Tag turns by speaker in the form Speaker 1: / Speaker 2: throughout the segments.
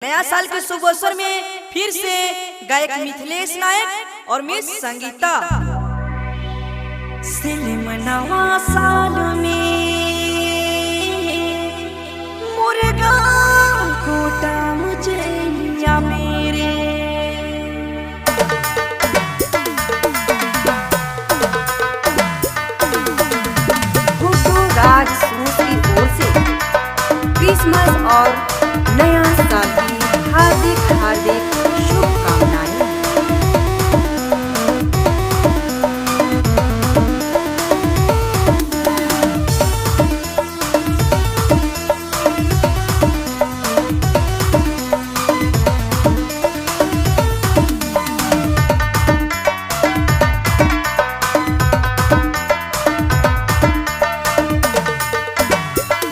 Speaker 1: नया साल के शुभ अवसर में फिर से गायक मिथिलेश नायक और मिस संगीता नवा साल में मुर्गा कोटा मुझे या मेरे
Speaker 2: राज सूट की ओर से क्रिसमस और नया साल की हार्दिक हार्दिक शुभकामनाएं।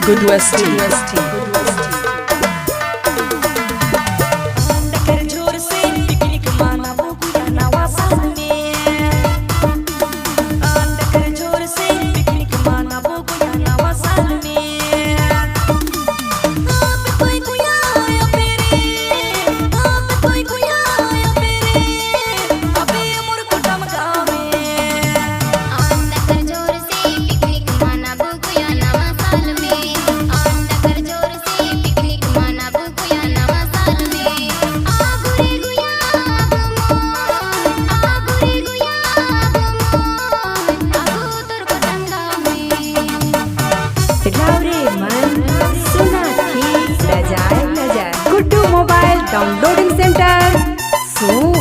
Speaker 3: Good West Tea.
Speaker 2: Guddu mobile downloading centre suit.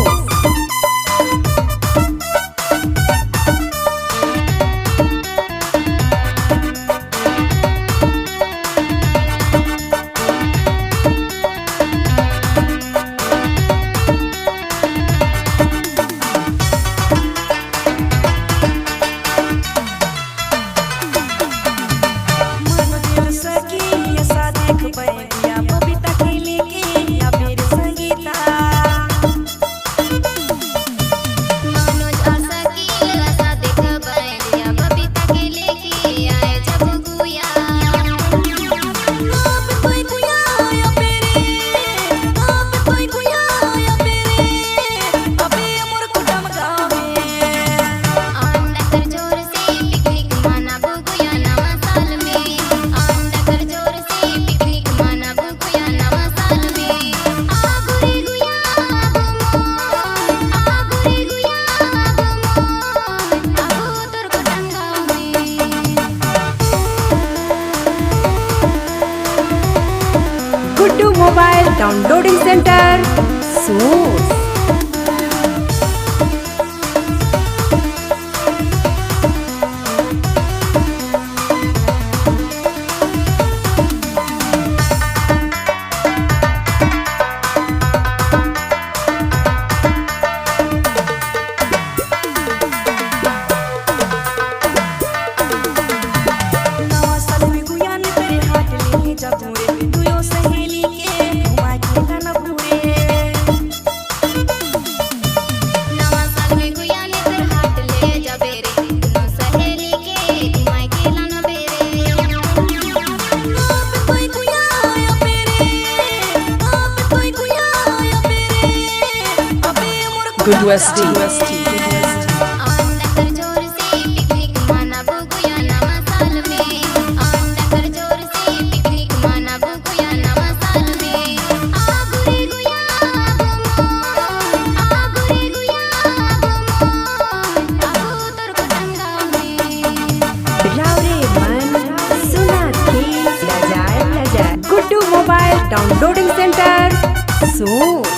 Speaker 2: Guddu mobile downloading centre suit.
Speaker 3: Good West Tea.
Speaker 2: Guddu mobile downloading centre suit.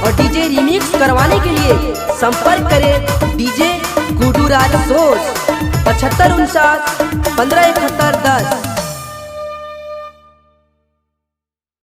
Speaker 2: और डीजे रिमिक्स करवाने के लिए संपर्क करें डीजे गुडू राज सोर्स 75 59 15 71 10।